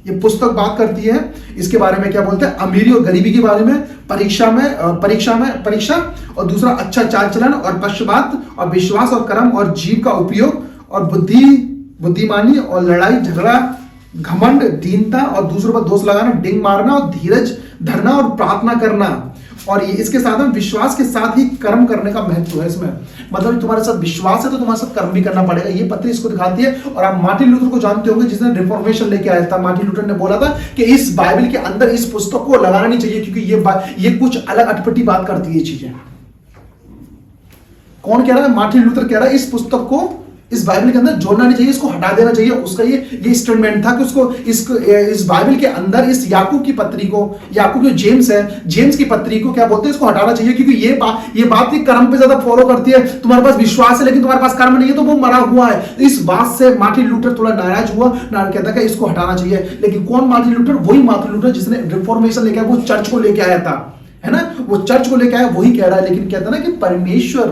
ये पुस्तक बात करती है इसके बारे में, क्या बोलते हैं, अमीरी और गरीबी के बारे में, परीक्षा और दूसरा अच्छा चाल चलन और पक्षपात और विश्वास और कर्म और जीव का उपयोग और बुद्धिमानी और लड़ाई झगड़ा, घमंड, दीनता और दूसरों पर दोष लगाना, डिंग मारना और धीरज धरना और प्रार्थना करना। और ये इसके साथ में विश्वास के साथ ही कर्म करने का महत्व है इसमें। मतलब तुम्हारे साथ विश्वास है तो तुम्हारे साथ कर्म भी करना पड़ेगा। ये पत्री इसको दिखाती है। और आप मार्टिन लूथर को जानते होंगे, जिसने रिफॉर्मेशन लेके आया था। मार्टिन लूथर ने बोला था कि इस बाइबल के अंदर इस पुस्तक को लगाना नहीं चाहिए, क्योंकि ये कुछ अलग अटपटी बात करती है ये चीजें। कौन कह रहा है? मार्टिन लूथर कह रहा है इस पुस्तक को इस बाइबल के अंदर जोड़ना नहीं चाहिए, इसको हटा देना चाहिए। उसका ये स्टेटमेंट था कि उसको इस बाइबल के अंदर इस याकूब की पत्री को, याकूब जो जेम्स है, जेम्स की पत्री को क्या बोलते हैं, इसको हटाना चाहिए, क्योंकि ये बात कर्म पे ज्यादा फॉलो करती है। तुम्हारे पास विश्वास है लेकिन तुम्हारे पास कर्म नहीं है तो वो मरा हुआ है। इस बात से मार्टिन लूथर थोड़ा नाराज हुआ, कहता है इसको हटाना चाहिए। लेकिन कौन मार्टिन लूथर? वही मार्टिन लूथर जिसने रिफॉर्मेशन लेके आया, वो चर्च को लेके आया था, है ना, वो चर्च को लेके आया, वही कह रहा है। लेकिन कहता है ना कि परमेश्वर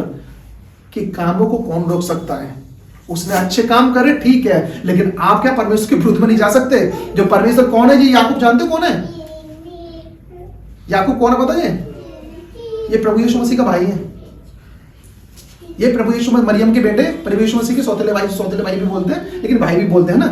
के कामों को कौन रोक सकता है? उसने अच्छे काम करे, ठीक है, लेकिन आप क्या परमेश्वर के विरुद्ध में नहीं जा सकते? जो परमेश्वर कौन है जी? याकूब जानते हो कौन है? याकूब कौन है पता है? ये प्रभु यीशु मसीह का भाई है। ये प्रभु यीशु मरियम के बेटे, प्रभु यीशु मसीह के सौतेले भाई भी बोलते हैं, लेकिन भाई भी बोलते हैं ना,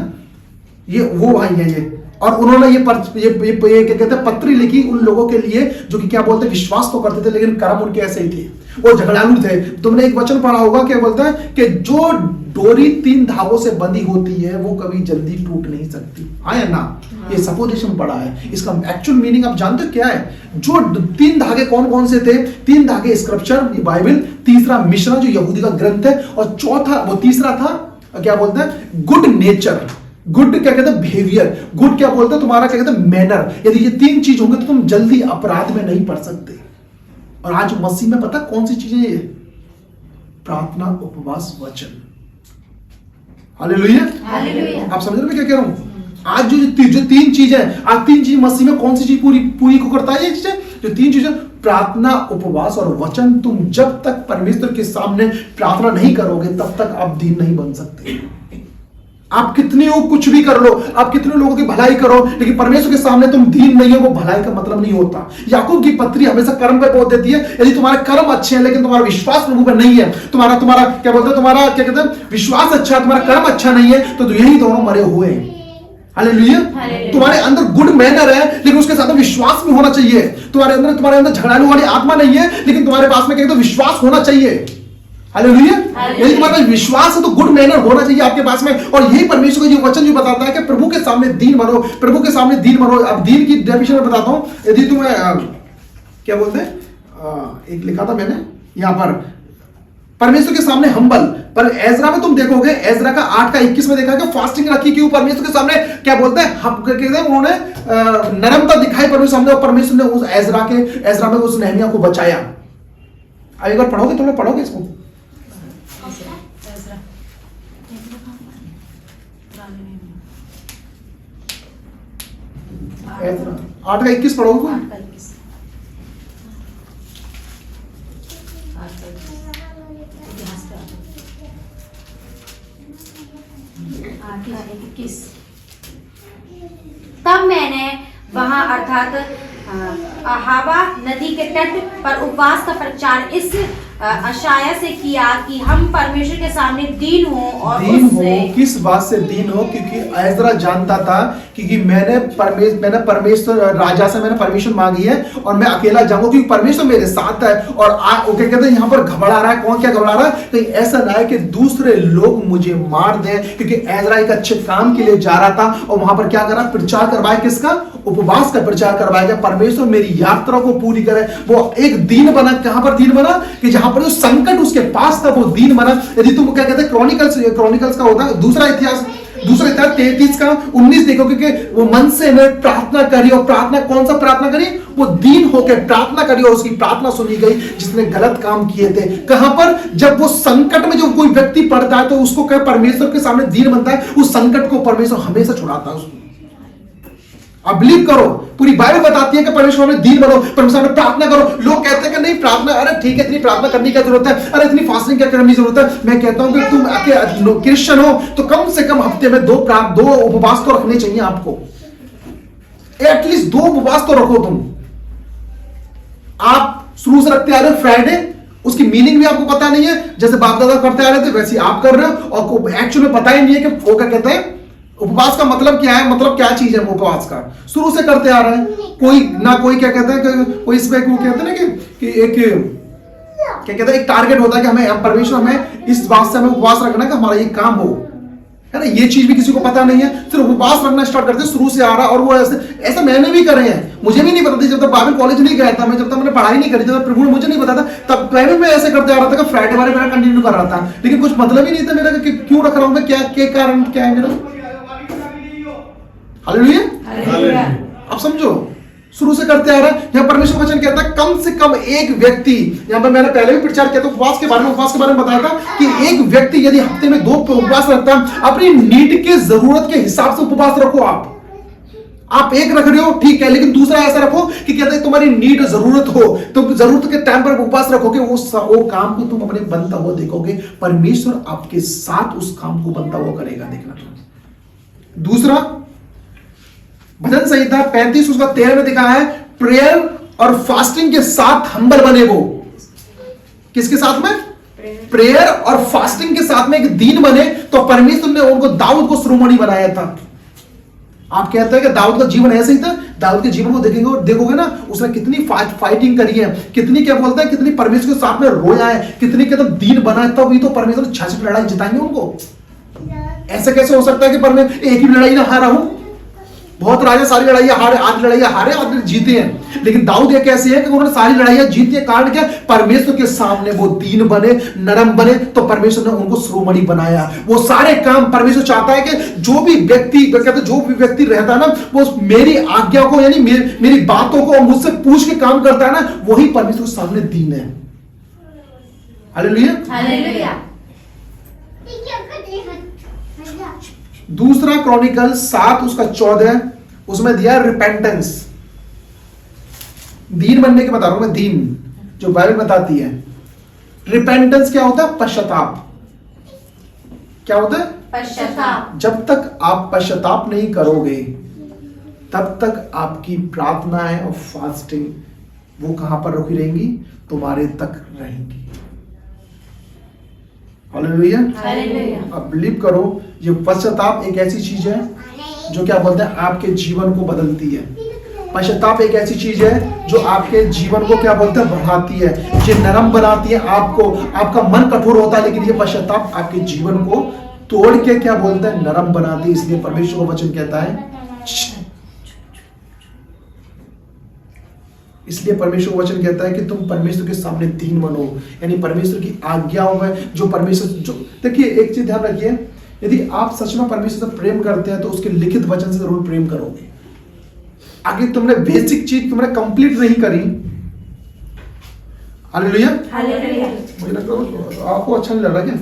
ये वो भाई है ये। और उन्होंने ये क्या कहते हैं, पत्री लिखी उन लोगों के लिए जो कि क्या बोलते हैं, विश्वास तो करते थे लेकिन कर्म उनके ऐसे ही थे, वो झगड़ालू थे। तुमने एक वचन पढ़ा होगा, क्या बोलता है कि जो डोरी 3 धागों से बंधी होती है वो कभी जल्दी टूट नहीं सकती। हाँ या ना? ये सपोजिशन पढ़ा है, इसका एक्चुअल मीनिंग आप जानते हो क्या है? जो 3 धागे कौन कौन से थे? 3 धागे स्क्रिप्चर, ये बाइबल, तीसरा मिशना जो यहूदी का ग्रंथ है, और चौथा वो तीसरा था क्या बोलते हैं, गुड नेचर। गुड क्या कहते हैं, बिहेवियर। गुड क्या बोलते हैं, तुम्हारा क्या कहते हैं, मैनर। यदि ये 3 चीज होंगे तो तुम जल्दी अपराध में नहीं पड़ सकते। और आज मसीह में पता कौन सी चीजें ये? प्रार्थना, उपवास, वचन। हालेलुया। आप समझ रहे हो क्या कह रहा हूं? आज जो 3 चीजें, आज 3 चीज मसीह में कौन सी चीज पूरी को करता है? ये चीजें जो 3 चीजें, प्रार्थना, उपवास और वचन। तुम जब तक परमेश्वर के सामने प्रार्थना नहीं करोगे तब तक आप दीन नहीं बन सकते। आप कितने हो, कुछ भी कर लो, आप कितने लोगों की भलाई करो, लेकिन परमेश्वर के सामने तुम दीन नहीं हो, वो भलाई का मतलब नहीं होता। याकूब की पत्री हमेशा कर्म पे बोल देती है। यदि तुम्हारे कर्म अच्छे हैं लेकिन तुम्हारा विश्वास प्रभु पर नहीं है, तुम्हारा क्या बोलते हैं, तुम्हारा क्या कहते हैं, विश्वास अच्छा है, तुम्हारा कर्म अच्छा नहीं है, तो यही दोनों मरे हुए हैं। हालेलुया। तुम्हारे अंदर गुड मैनर है लेकिन उसके साथ विश्वास भी होना चाहिए। तुम्हारे अंदर झगड़ालू वाली आत्मा नहीं है लेकिन तुम्हारे पास में क्या कहते हैं, विश्वास होना चाहिए। हालेलुया। यदि तुम्हारे पास विश्वास है तो गुड मैनर होना चाहिए आपके पास में। और यही परमेश्वर का जो वचन जो बताता है कि प्रभु के सामने दीन बनो, प्रभु के सामने दीन बनो। अब दीन की डेफिनेशन में बताता हूं। यदि तुम्हें क्या बोलते हैं, एक लिखा था मैंने यहां पर, परमेश्वर के सामने हम्बल। पर एजरा में तुम देखोगे, एजरा का 8:21 में देखा कि फास्टिंग रखी क्यों? परमेश्वर के सामने क्या बोलते हैं, उन्होंने नरमता दिखाई परमेश्वर सामने, और परमेश्वर ने उस एजरा में उस नहमिया को बचाया। अब एक बार पढ़ोगे, तुम लोग पढ़ोगे इसको? 8:21 पढ़ोगे? 8:21। तब मैंने वहां अर्थात अहावा नदी के तट पर उपवास का प्रचार इस आशा से किया कि हम परमेश्वर के सामने दीन हो। और दीन हो, किस बात से दीन हो? क्योंकि एजरा जानता था क्योंकि मैंने परमेश्वर राजा से मैंने परमिशन मांगी है और मैं अकेला जाऊंगा क्योंकि परमेश्वर मेरे साथ है। और क्या कहते हैं, यहाँ पर घबरा रहा है। कौन क्या घबरा रहा है? कहीं ऐसा ना है कि दूसरे लोग मुझे मार दें, क्योंकि एजरा एक अच्छे काम के लिए जा रहा था और वहां पर क्या करा, प्रचार करवाया। किसका? उपवास का प्रचार करवाया। परमेश्वर मेरी यात्रा को पूरी करे। वो एक दीन बना। कहां पर दीन बना? कि जहां पर जो संकट उसके पास था वो दीन बना। यदि तुम क्या कहते हैं, क्रॉनिकल्स का होता है दूसरा इतिहास 33 का 19 देखो, क्योंकि वो मन से मैं प्रार्थना करी। और प्रार्थना कौन सा प्रार्थना करी? वो दीन होकर प्रार्थना करी और उसकी प्रार्थना सुनी गई जिसने गलत काम किए थे। कहां पर? जब वो संकट में जो कोई व्यक्ति पड़ता है तो उसको क्या परमेश्वर के सामने दीन बनता है। उस संकट को परमेश्वर हमेशा छुड़ाता है। आप बिलीव करो, पूरी बाइबल बताती है कि परमेश्वर में दीन बनो, परमेश्वर में प्रार्थना करो। लोग कहते हैं कि नहीं प्रार्थना, अरे ठीक है, इतनी प्रार्थना करने की जरूरत है, अरे इतनी फास्टिंग क्या करने की जरूरत है। मैं कहता हूं कि तुम क्रिश्चियन हो तो कम से कम हफ्ते में 2 उपवास तो रखने चाहिए आपको। एटलीस्ट 2 उपवास तो रखो तुम। आप शुरू से रखते आ रहे हो फ्राइडे, उसकी मीनिंग भी आपको पता नहीं है, जैसे बाप दादा करते आ रहे थे वैसे आप कर रहे हो, और एक्चुअल में पता ही नहीं है कि वो क्या कहते हैं उपवास का मतलब क्या है, मतलब क्या चीज है उपवास का। शुरू से करते आ रहे हैं, कोई क्या कहते हैं, कोई इसमें वो कहते हैं ना कि एक क्या कहते हैं, एक टारगेट होता है कि हमें परमेश्वर हमें इस बात से हमें उपवास रखना है कि हमारा ये काम हो, है ना। ये चीज भी किसी को पता नहीं है, सिर्फ उपवास रखना स्टार्ट करते शुरू से आ रहा। और वो ऐसा मैंने भी करे हैं, मुझे भी नहीं पता था जब तक बाइबल कॉलेज नहीं गया था, मैं जब तक मैंने पढ़ाई नहीं करी, जब प्रभु ने मुझे नहीं पता था, तब पहले मैं ऐसे करते आ रहा था कि फ्राइडे वाले मेरा कंटिन्यू कर रहा था, लेकिन कुछ मतलब ही नहीं था मेरा कि क्यों रख रहा हूं मैं, क्या कारण क्या है मेरा। हालेलुया। अब समझो, शुरू से करते आ रहा है। यहां परमेश्वर वचन कहता है कम से कम एक व्यक्ति, यहां पर मैंने पहले भी प्रचार किया था उपवास के बारे में बताया था कि एक व्यक्ति यदि हफ्ते में 2 उपवास रखता है, अपनी नीड के जरूरत के हिसाब से उपवास रखो। आप एक रख रहे हो ठीक है, लेकिन दूसरा ऐसा रखो कि कहते हैं तुम्हारी नीड जरूरत हो तो जरूरत के टाइम पर उपवास रखोगे, वो काम को तुम अपने बनता हुआ देखोगे, परमेश्वर आपके साथ उस काम को बनता हुआ करेगा, देखना। दूसरा, भजन संहिता 35 उसका 13 में दिखा है, प्रेयर और फास्टिंग के साथ हम्बल बने। वो किसके साथ में? प्रेयर और फास्टिंग के साथ में एक दीन बने। तो परमेश्वर ने उनको दाऊद को श्रोमणी बनाया था। आप कहते हैं कि दाऊद का जीवन ऐसे ही था, दाऊद के जीवन को देखेंगे और देखोगे ना, उसने कितनी फाइटिंग करी है, कितनी क्या बोलता है, कितनी परमेश्वर के साथ में रोया है, कितनी कहते दीन बना है, तब ही तो परमेश्वर 66 लड़ाई जिताएंगे उनको। ऐसे कैसे हो सकता है कि परमेश्वर एक ही लड़ाई ना हारा हूं? बहुत राजा सारी लड़ाइयां हारे, आधी लड़ाइयां हारे, आधी जीते हैं, लेकिन दाऊद ये कैसे है कि उन्होंने सारी लड़ाइयां जीती है। कारण क्या? परमेश्वर के सामने वो दीन बने, नरम बने, तो परमेश्वर ने उनको श्रोमणी बनाया। वो सारे काम परमेश्वर चाहता है कि जो भी व्यक्ति रहता है ना, वो मेरी आज्ञा को यानी मेरी बातों को मुझसे पूछ के काम करता है ना, वही परमेश्वर के सामने दीन है। Hallelujah, hallelujah. दूसरा क्रॉनिकल 7 उसका 14 उसमें दिया रिपेंटेंस। दीन बनने के बता रहा हूं मैं, दीन जो बाइबल बताती है। रिपेंटेंस क्या होता है? पश्चाताप। क्या होता है? पश्चाताप। जब तक आप पश्चाताप नहीं करोगे तब तक आपकी प्रार्थनाएं और फास्टिंग वो कहां पर रुकी रहेंगी? तुम्हारे तक रहेंगी। हालेलुया। अब बिलीव करो, ये पश्चाताप एक ऐसी चीज है जो क्या बोलते हैं आपके जीवन को बदलती है। पश्चाताप एक ऐसी चीज है जो आपके जीवन को क्या बोलते हैं बढ़ाती है, ये नरम बनाती है आपको। आपका मन कठोर होता है, लेकिन ये पश्चाताप आपके जीवन को तोड़ के क्या बोलते हैं नरम बनाती है। इसलिए परमेश्वर का वचन कहता है, इसलिए परमेश्वर वचन कहता है कि तुम परमेश्वर के सामने दीन बनो, यानी परमेश्वर की आज्ञाओं में जो परमेश्वर जो देखिए, एक चीज ध्यान रखिए, यदि आप सच में परमेश्वर से प्रेम करते हैं तो उसके लिखित वचन से जरूर प्रेम करोगे। आगे तुमने बेसिक चीज तुमने कंप्लीट नहीं करी। Hallelujah, hallelujah. मुझे लगता है आपको अच्छा नहीं लग रहा क्या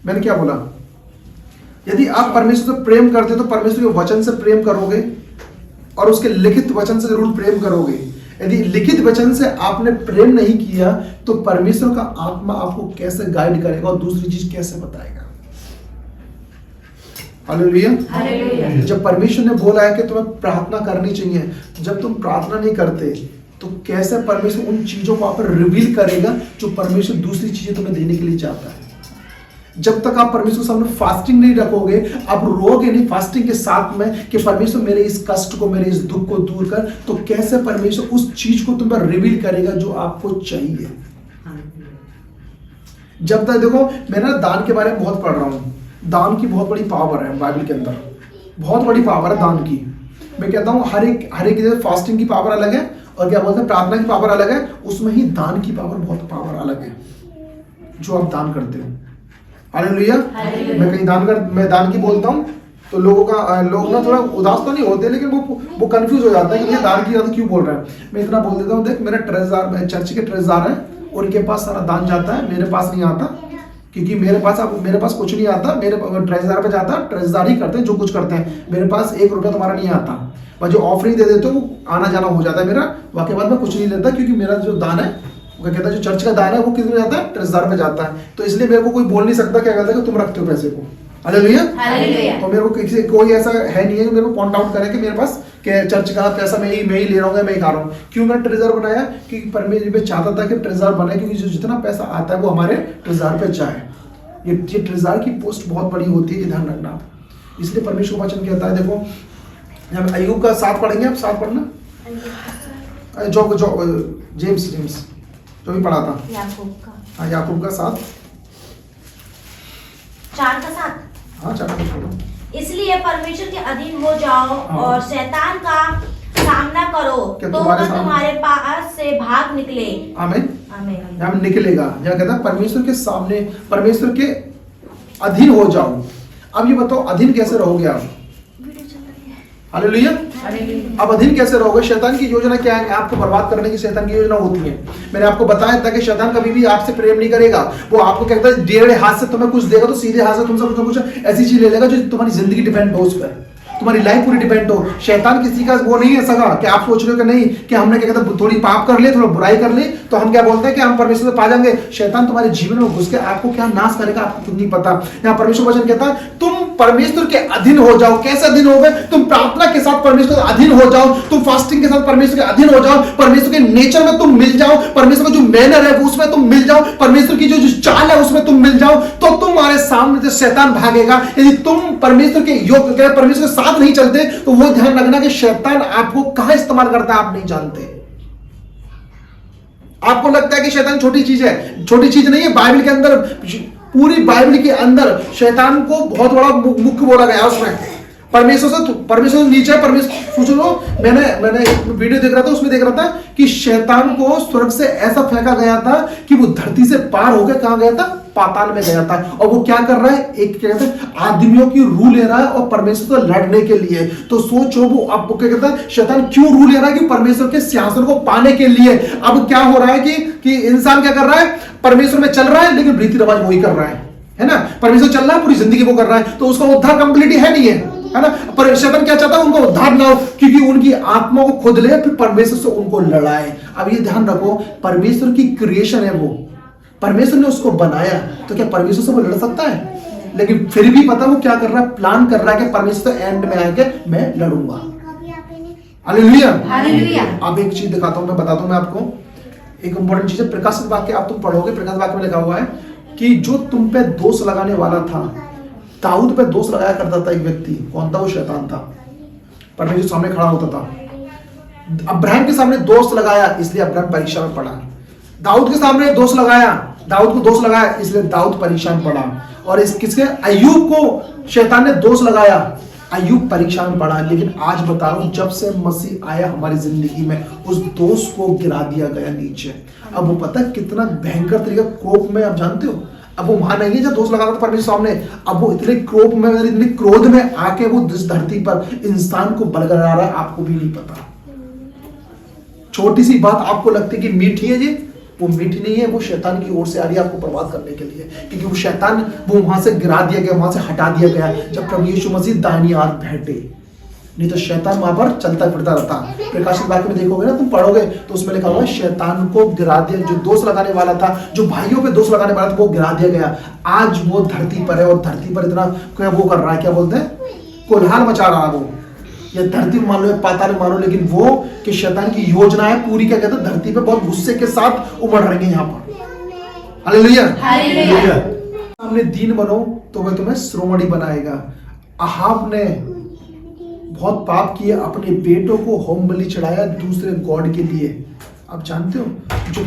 मैंने क्या बोला? यदि आप परमेश्वर से प्रेम करते तो परमेश्वर के वचन से प्रेम करोगे और उसके लिखित वचन से जरूर प्रेम करोगे। यदि लिखित वचन से आपने प्रेम नहीं किया तो परमेश्वर का आत्मा आपको कैसे गाइड करेगा और दूसरी चीज कैसे बताएगा? Hallelujah, hallelujah. जब परमेश्वर ने बोला है कि तुम्हें प्रार्थना करनी चाहिए, जब तुम प्रार्थना नहीं करते तो कैसे परमेश्वर उन चीजों को आप पर रिवील करेगा जो परमेश्वर दूसरी चीजें तुम्हें देने के लिए चाहता है? जब तक आप परमेश्वर सामने फास्टिंग नहीं रखोगे, आप रोगे नहीं फास्टिंग के साथ में कि परमेश्वर मेरे इस कष्ट को, मेरे इस दुख को दूर कर, तो कैसे परमेश्वर उस चीज को तुम पर रिवील करेगा जो आपको चाहिए? जब तक देखो, मैं ना दान के बारे में बहुत पढ़ रहा हूं। दान की बहुत बड़ी पावर है बाइबल के अंदर, बहुत बड़ी पावर है दान की। मैं कहता हूं हर एक फास्टिंग की पावर अलग है और क्या बोलते हैं प्रार्थना की पावर अलग है, उसमें ही दान की पावर बहुत पावर अलग है जो आप दान करते हो। हालेलुया। मैं कहीं दान की बोलता हूँ तो लोग ना थोड़ा उदास तो नहीं होते, लेकिन वो कंफ्यूज हो जाता है कि ये दान की ज्यादा क्यों बोल रहा है। मैं इतना बोल देता हूँ, देख मेरे ट्रेजर चर्च के ट्रेजर हैं, उनके पास सारा दान जाता है, मेरे पास नहीं आता, क्योंकि मेरे पास कुछ नहीं आता। मेरे ट्रेजर पे जाता है, ट्रेजर ही करते हैं जो कुछ करते हैं। मेरे पास 1 रुपया तुम्हारा नहीं आता, बस जो ऑफरिंग दे देते हो वो आना जाना हो जाता है मेरा। वाकई बात मैं कुछ नहीं लेता, क्योंकि मेरा जो दान है वो कहता है जो चर्च का दान है वो किस में जाता है? ट्रेजर पे जाता है। तो इसलिए मेरे को कोई बोल नहीं सकता क्या कहता है कि तुम रखते हो पैसे को। हालेलुया। हालेलुया। तो मेरे को किसी कोई ऐसा है नहीं है कि मेरे को पॉइंट आउट करे कि मेरे पास कि चर्च का पैसा मैं ही ले रहा हूँ, मैं ही खा रहा हूँ। क्यों मैंने ट्रेजर बनाया? क्योंकि परमेश्वर में चाहता था कि ट्रेजर बने, क्योंकि जो जितना पैसा आता है वो हमारे ट्रेजर पे जाए। ये ट्रेजर की पोस्ट बहुत बड़ी होती है, ध्यान रखना। इसलिए परमेश्वर वचन कहता है, देखो हम अय्यूब का 7 पढ़ेंगे, आप 7 पढ़ना, जो जेम्स जो भी पढ़ा था, याकूब का, हाँ याकूब का 7, 4 का 7। हाँ 4 का पढ़ो। इसलिए परमेश्वर के अधीन हो जाओ और शैतान का सामना करो, तो वह तुम्हारे पास से भाग निकले। आमीन। आमीन। यहाँ निकलेगा, यहाँ कहता है परमेश्वर के सामने, परमेश्वर के अधीन हो जाओ। अब ये बताओ अधीन कैसे रहोगे आप? हालेलुया। अब अधीन कैसे रहोगे? शैतान की योजना क्या है? आपको बर्बाद करने की शैतान की योजना होती है। मैंने आपको बताया था कि शैतान कभी भी आपसे प्रेम नहीं करेगा। वो आपको कहता है टेढ़े हाथ से तुम्हें कुछ देगा तो सीधे हाथ से तुमसे कुछ ना कुछ ऐसी चीज ले लेगा जो तुम्हारी जिंदगी डिपेंड हो उस पर, तुम्हारी लाइफ पूरी डिपेंड हो। शैतान किसी का वो नहीं है सगा कि आप सोच रहे हो कि नहीं कि हमने क्या कहते हैं थोड़ी पाप कर ले, थोड़ा बुराई कर ले तो हम क्या बोलते हैं कि हम परमेश्वर से पा जाएंगे। शैतान तुम्हारे जीवन में घुस के आपको क्या नाश करेगा आपको खुद नहीं पता। यहाँ परमेश्वर वचन कहता है तुम परमेश्वर के अधीन हो जाओ। कैसे अधीन हो गए? तुम प्रार्थना के साथ परमेश्वर के अधीन हो जाओ, तुम फास्टिंग के साथ परमेश्वर के अधीन हो जाओ, परमेश्वर के नेचर में तुम मिल जाओ, परमेश्वर का जो मैनर है उसमें तुम मिल जाओ, परमेश्वर की जो चाल है उसमें तुम मिल जाओ, तो तुम्हारे सामने से शैतान भागेगा। यदि तुम परमेश्वर के योग परमेश्वर के साथ नहीं चलते तो वो ध्यान रखना कि शैतान आपको कहां इस्तेमाल करता है आप नहीं जानते। आपको लगता है कि शैतान छोटी चीज है, छोटी चीज नहीं है। बाइबल के अंदर, पूरी बाइबल के अंदर शैतान को बहुत बड़ा मुख्य बोला गया। उसमें परमेश्वर नीचे है। परमेश्वर सोच लो, मैंने एक वीडियो देख रहा था, उसमें देख रहा था कि शैतान को स्वर्ग से ऐसा फेंका गया था कि वो धरती से पार होकर कहां गया था? पाताल में गया था। और वो क्या कर रहा है? एक क्या कहते हैं आदमियों की रूह ले रहा है और परमेश्वर से लड़ने के लिए। तो सोचो वो अब क्या कहता है शैतान क्यों रूह ले रहा है? कि परमेश्वर के सिंहासन को पाने के लिए। अब क्या हो रहा है कि इंसान क्या कर रहा है? परमेश्वर में चल रहा है लेकिन रीति रिवाज वही कर रहा है ना। परमेश्वर चल रहा है, पूरी जिंदगी वो कर रहा है, तो उसका उद्धार कंप्लीट है नहीं है ना। पर शैतान क्या चाहता है? उनको उद्धार ना हो, क्योंकि उनकी आत्मा को खुद ले फिर परमेश्वर से उनको लड़ाए। अब ये ध्यान रखो, परमेश्वर की क्रिएशन है वो, परमेश्वर ने उसको बनाया, तो क्या परमेश्वर से वो लड़ सकता है? लेकिन फिर भी पता वो क्या कर रहा है? प्लान कर रहा है कि परमेश्वर से एंड में आके मैं लड़ूंगा। हालेलुया। हालेलुया। अब एक चीज दिखाता हूं, मैं बताता हूं मैं आपको एक इंपॉर्टेंट चीज है। प्रकाशित वाक्य आप तुम पढ़ोगे, प्रकाशित वाक्य में लिखा हुआ है कि जो तुम पे दोष लगाने वाला था, दाऊद पे दोष लगाया करता था एक व्यक्ति, कौन था? वो शैतान था। परमेश्वर सामने खड़ा होता था। अब्राहम के सामने दोष लगाया, इसलिए अब्राहम परीक्षा में पड़ा। दाऊद के सामने दोष लगाया, दाऊद को दोष लगाया, इसलिए दाऊद परीक्षा में पड़ा। और इस किसके? अय्यूब को शैतान ने दोष लगाया, अय्यूब परीक्षा में पड़ा। लेकिन आज बता रहा हूं, जब से मसीह आया हमारी जिंदगी में, उस दोष को गिरा दिया गया नीचे। अब वो पता है कितना भयंकर तरीका कोप में, आप जानते हो, अब वो वहां नहीं है जब दोष लगाता था परमेश्वर सामने। अब वो इतने क्रोध में, इतने क्रोध में आके वो इस धरती पर इंसान को बलगड़ा रहा है, आपको भी नहीं पता। छोटी सी बात आपको लगती है कि मीठी है जी, वो मीठी नहीं है, वो शैतान की ओर से आ रही है आपको बर्बाद करने के लिए। क्योंकि वो शैतान वो वहां से गिरा दिया गया, वहां से हटा दिया गया जब प्रभु यीशु मसीह दाहिनी ओर बैठे। नहीं तो शैतान वहां पर चलता फिरता रहता। प्रकाशित वाक्य में देखोगे ना, तुम पढ़ोगे तो उसमें लिखा हुआ है शैतान को गिरा दिया। जो दोष लगाने वाला था, जो भाइयों पे दोष लगाने वाला था, वो गिरा दिया गया। आज वो धरती पर है और धरती पर इतना वो कर रहा है, क्या बोलते हैं, कोल्हार मचा रहा है वो। या धरती मान लो, पाताल मान लो, लेकिन वो कि शैतान की योजना है पूरी, क्या कहते हैं, धरती पे बहुत गुस्से के साथ उमड़ रही है यहाँ पर। हालेलुया। हालेलुया। सामने दीन बनो तो वह तुम्हें श्रोमणी बनाएगा। अहाब ने बहुत पाप किए, अपने बेटों को होम बलि चढ़ाया दूसरे गॉड के लिए। आप जानते हो जो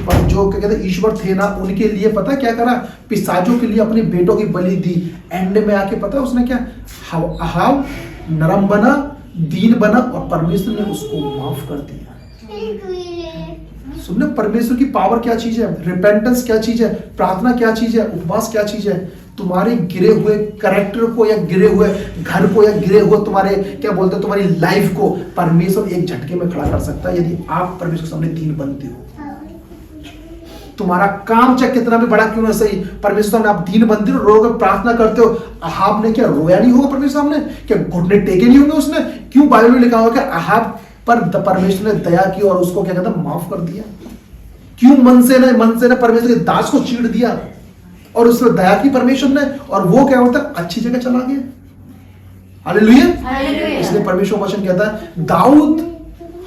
क्या कहते हैं ईश्वर थे ना, उनके लिए पता क्या करा? पिशाचों के लिए अपने बेटों की बलि दी। एंड में आके पता उसने क्या? अहाब नरम बना, दीन बना और परमेश्वर ने उसको माफ कर दिया। सुनने, परमेश्वर की पावर क्या चीज है, रिपेंटेंस क्या चीज है, प्रार्थना क्या चीज है, उपवास क्या चीज है। तुम्हारे गिरे हुए कैरेक्टर को या गिरे हुए घर को या गिरे हुए तुम्हारे क्या बोलते हैं तुम्हारी लाइफ को परमेश्वर एक झटके में खड़ा कर सकता है यदि आप परमेश्वर के सामने दीन बनते हो। तुम्हारा काम चाहे कितना भी बड़ा क्यों ना सही, परमेश्वर सामने आप दीन बनते हो, रोगे, प्रार्थना करते हो। अहाब ने क्या रोया नहीं होगा परमेश्वर सामने? क्या घुटने टेके नहीं होंगे उसने? क्यों बाइबल में लिखा हुआ कि अहाब पर परमेश्वर ने दया की और उसको क्या कहता माफ कर दिया? क्यों मन से ने परमेश्वर के दास को चीड़ दिया? और उस पर दया की परमेश्वर ने, और वो क्या होता है, अच्छी जगह चला गया। हालेलुया। हालेलुया। इसलिए परमेश्वर का वचन कहता है दाऊद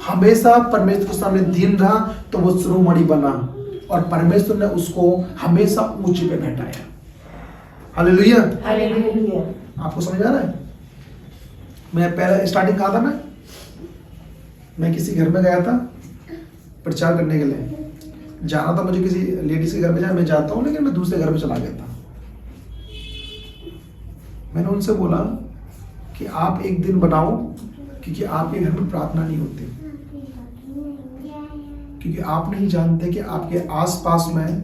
हमेशा परमेश्वर के सामने दीन रहा तो वो शिरोमणि बना, और परमेश्वर ने उसको हमेशा ऊंचे पे बैठाया। हालेलुया। हालेलुया। आपको समझ आ रहा है? मैं पहले स्टार्टिंग कहा था, मैं किसी घर में गया था प्रचार करने के लिए, जाना था मुझे किसी लेडीज के घर में, मैं जाता हूँ लेकिन मैं दूसरे घर में चला गया था। मैंने उनसे बोला कि आप एक दिन बनाओ, क्योंकि आपके घर में प्रार्थना नहीं होती, क्योंकि आप नहीं जानते कि आपके आसपास में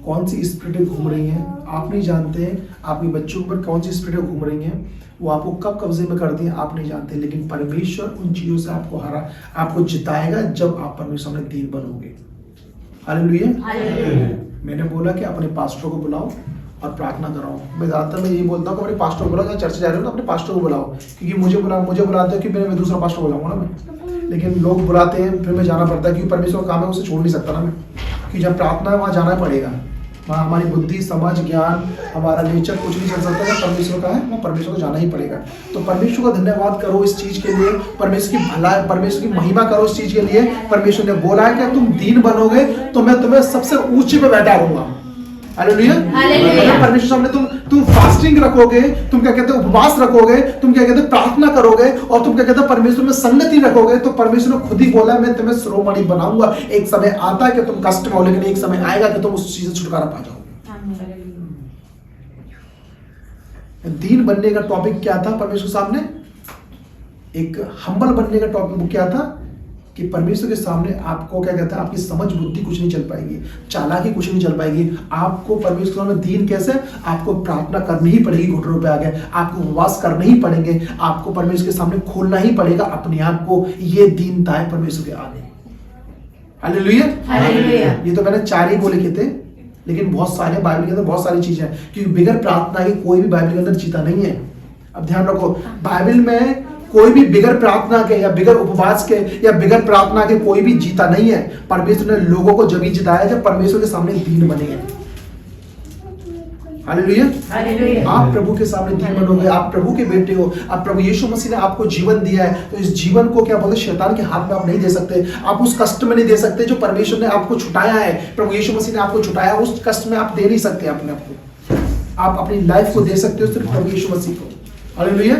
कौन सी स्पिरिटें घूम रही हैं, आप नहीं जानते आपके बच्चों पर कौन सी स्पिरिटें घूम रही हैं, वो आपको कब कब्जे में करती हैं आप नहीं जानते, लेकिन परमेश्वर उन चीजों से आपको जिताएगा जब आप परमेश्वर में दीन बनोगे। हालेलुया। मैंने बोला कि अपने पास्टर को बुलाओ और प्रार्थना कराओ। मैं ज्यादातर मैं यही बोलता हूँ कि अपने पास्टर को बुलाओ, जहाँ चर्च जा रहे हो तो अपने पास्टर को बुलाओ, क्योंकि मुझे बुलाते हैं कि मैं दूसरा पास्टर बुलाऊंगा ना मैं, लेकिन लोग बुलाते हैं फिर मैं जाना पड़ता है, क्योंकि परमेश्वर का काम है, उसे छोड़ नहीं सकता ना मैं, क्योंकि जब प्रार्थना है वहाँ जाना पड़ेगा। वहाँ हमारी बुद्धि, समझ, ज्ञान, हमारा नेचर कुछ नहीं चल सकता है, परमेश्वर का है, वो परमेश्वर को जाना ही पड़ेगा। तो परमेश्वर का धन्यवाद करो इस चीज के लिए, परमेश्वर की भलाई, परमेश्वर की महिमा करो इस चीज के लिए। परमेश्वर ने बोला है कि तुम दीन बनोगे तो मैं तुम्हें सबसे ऊंचे पे बैठा रहूंगा। हालेलुया। परमेश्वर सामने तुम फास्टिंग रखोगे, तुम क्या कहते हैं उपवास रखोगे, तुम क्या कहते हैं प्रार्थना करोगे, और तुम क्या कहते हैं परमेश्वर में संगति रखोगे, तो परमेश्वर ने खुद ही बोला है मैं तुम्हें शिरोमणि बनाऊंगा। एक समय आता है कि तुम कष्ट में हो, लेकिन एक समय आएगा कि तुम उस चीज से छुटकारा पा जाओगे। दीन बनने का टॉपिक क्या था परमेश्वर सामने? एक हम्बल बनने का टॉपिक क्या था कि परमेश्वर के सामने आपको क्या कहता है, आपकी समझ बुद्धि कुछ नहीं चल पाएगी, चालाकी कुछ नहीं चल पाएगी। आपको परमेश्वर के सामने दीन कैसे? आपको प्रार्थना करनी ही पड़ेगी घुटनों पे आके, आपको उपवास करने ही पड़ेंगे, आपको परमेश्वर के सामने खोलना ही पड़ेगा अपने आप को। ये दीनता है परमेश्वर के आगे। हालेलुया। हालेलुया। ये तो मैंने 4 ही बोले थे, लेकिन बहुत सारे बाइबल के अंदर बहुत सारी चीजें हैं, क्योंकि बिगर प्रार्थना के कोई भी बाइबल के अंदर जीता नहीं है। अब ध्यान रखो, बाइबल में कोई भी बिगर प्रार्थना के या बिगर उपवास के या बिगर प्रार्थना के कोई भी जीता नहीं है। परमेश्वर ने लोगों को जब ही जिताया जब परमेश्वर के सामने दीन बने हैं। हालेलुया। आप प्रभु के सामने दीन बनोगे, आप प्रभु के बेटे हो, आप प्रभु यीशु मसीह ने आपको जीवन दिया है, तो इस जीवन को क्या बोलते, शैतान के हाथ में आप नहीं दे सकते, आप उस कष्ट में नहीं दे सकते जो परमेश्वर ने आपको छुटाया है, प्रभु यीशु मसीह ने आपको छुटाया, उस कष्ट में आप दे नहीं सकते अपने आप को। आप अपनी लाइफ को दे सकते हो सिर्फ प्रभु यीशु मसीह को। हालेलुया।